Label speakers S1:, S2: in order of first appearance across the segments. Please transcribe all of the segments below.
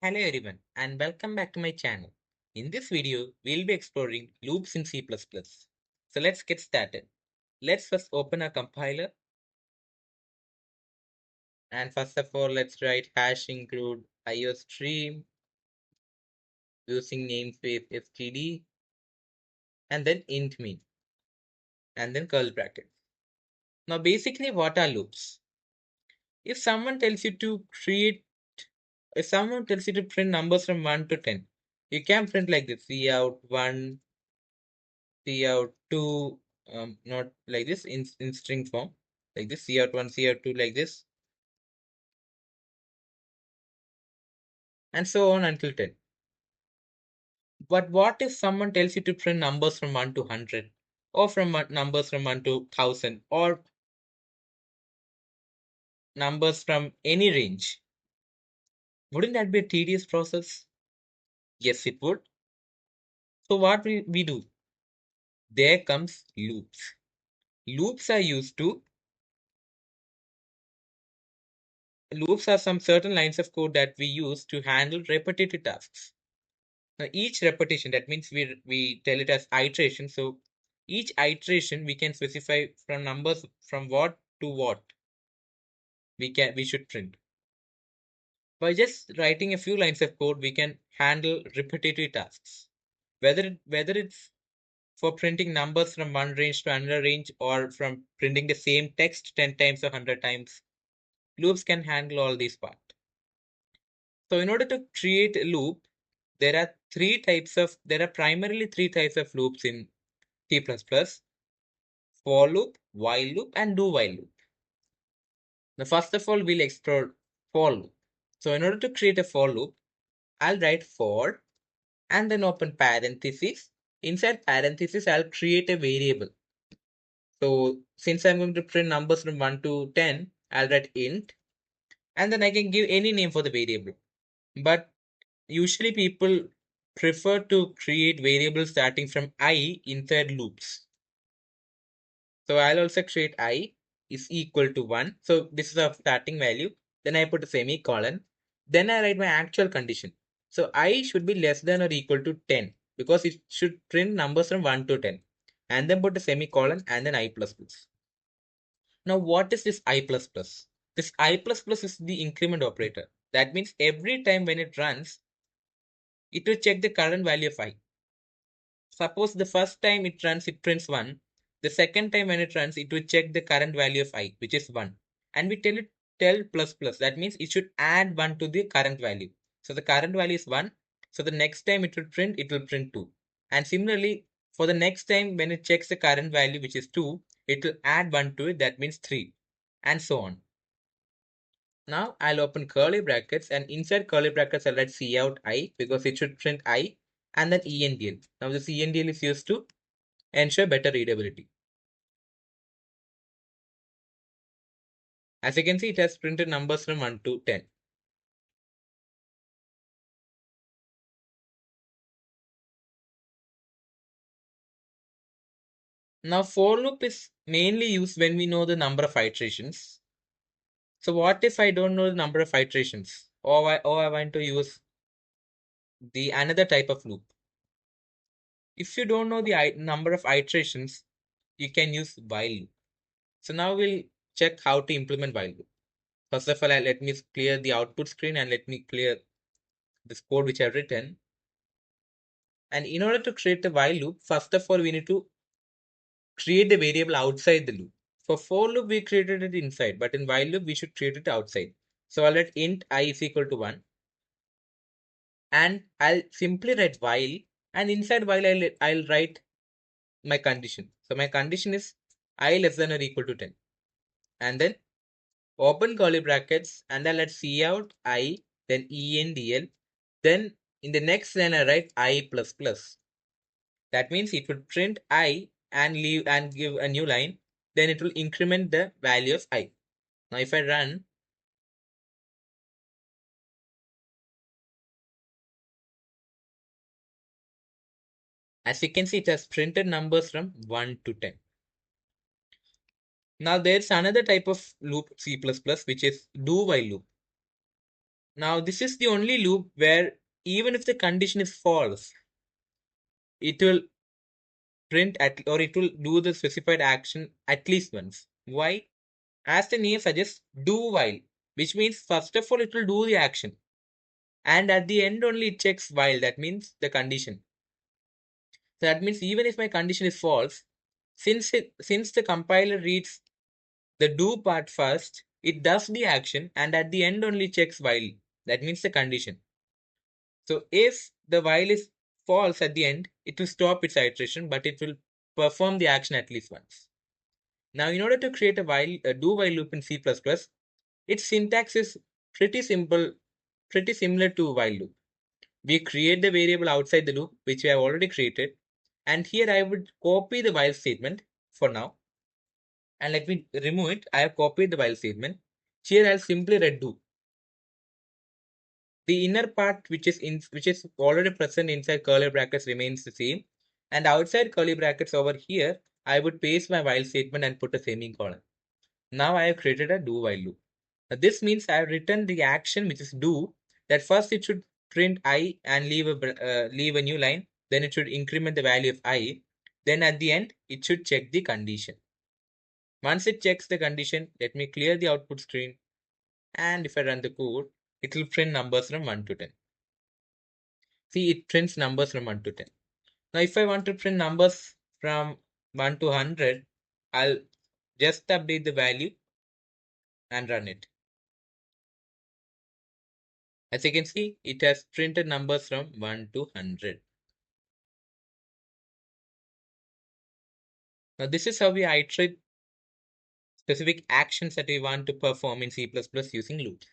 S1: Hello everyone and welcome back to my channel. In this video, we'll be exploring loops in C++. So let's get started. Let's first open a compiler and first of all, let's write hash include iostream using namespace std and then int min and then curly brackets. Now basically what are loops? If someone tells you to create, if someone tells you to print numbers from 1 to 10, you can print like this, cout 1, cout 2, not like this in string form, like this, cout 1, cout 2, like this, and so on until 10. But what if someone tells you to print numbers from 1 to 100, or from numbers from 1 to 1000, or numbers from any range? Wouldn't that be a tedious process? Yes, it would. So what we do? There comes loops. Loops are used to Loops are some certain lines of code that we use to handle repetitive tasks. Now each repetition, that means we tell it as iteration. So each iteration we can specify from numbers from what to what we should print. By just writing a few lines of code, we can handle repetitive tasks. Whether it's for printing numbers from one range to another range, or from printing the same text 10 times or 100 times, loops can handle all these parts. So in order to create a loop, there are primarily three types of loops in C++: for loop, while loop, and do while loop. Now, first of all, we'll explore for loop. So in order to create a for loop, I'll write for and then open parentheses. Inside parentheses, I'll create a variable. So since I'm going to print numbers from 1 to 10, I'll write int, and then I can give any name for the variable. But usually people prefer to create variables starting from I inside loops. So I'll also create I is equal to 1. So this is a starting value. Then I put a semicolon. Then I write my actual condition. So I should be less than or equal to 10, because it should print numbers from 1 to 10. And then put a semicolon and then I plus plus. Now what is this I plus plus? This I plus plus is the increment operator. That means every time when it runs, it will check the current value of I. Suppose the first time it runs, it prints 1. The second time when it runs, it will check the current value of I, which is 1. And we tell plus plus. That means it should add 1 to the current value. So the current value is 1. So the next time it will print 2. And similarly, for the next time when it checks the current value, which is 2, it will add 1 to it. That means 3. And so on. Now I'll open curly brackets, and inside curly brackets I'll write cout I, because it should print I, and then endl. Now this endl is used to ensure better readability. As you can see, it has printed numbers from 1 to 10. Now for loop is mainly used when we know the number of iterations. So what if I don't know the number of iterations, or I want to use the another type of loop? If you don't know the number of iterations, you can use while loop. So now we'll check how to implement while loop. First of all, let me clear the output screen and let me clear this code which I've written. And in order to create a while loop, first of all, we need to create the variable outside the loop. For for loop, we created it inside, but in while loop, we should create it outside. So I'll let int I is equal to 1. And I'll simply write while, and inside while I'll write my condition. So my condition is I less than or equal to 10. And then open curly brackets, and then let's cout I, then endl. Then in the next line, I write I plus plus. That means it would print I and leave and give a new line. Then it will increment the value of I. Now if I run, as you can see, it has printed numbers from 1 to 10. Now there's another type of loop C++, which is do while loop. Now this is the only loop where even if the condition is false, it will print at or it will do the specified action at least once. Why? As the name suggests, do while, which means first of all it will do the action, and at the end only it checks while. That means the condition. So that means even if my condition is false, since the compiler reads the do part first, it does the action and at the end only checks while. That means the condition. So if the while is false at the end, it will stop its iteration, but it will perform the action at least once. Now, in order to create a do while loop in C++, its syntax is pretty simple, pretty similar to while loop. We create the variable outside the loop, which we have already created. And here I would copy the while statement for now. And let me remove it. I have copied the while statement. Here I'll simply write do. The inner part which is already present inside curly brackets remains the same. And outside curly brackets over here, I would paste my while statement and put a semicolon. Now I have created a do while loop. Now this means I have written the action which is do, that first it should print I and leave a new line. Then it should increment the value of I. Then at the end, it should check the condition. Once it checks the condition, let me clear the output screen. And if I run the code, it will print numbers from 1 to 10. See, it prints numbers from 1 to 10. Now, if I want to print numbers from 1 to 100, I'll just update the value and run it. As you can see, it has printed numbers from 1 to 100. Now, this is how we iterate specific actions that we want to perform in C++ using loops.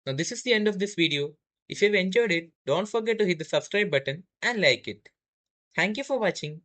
S1: Now, this is the end of this video. If you've enjoyed it, don't forget to hit the subscribe button and like it. Thank you for watching.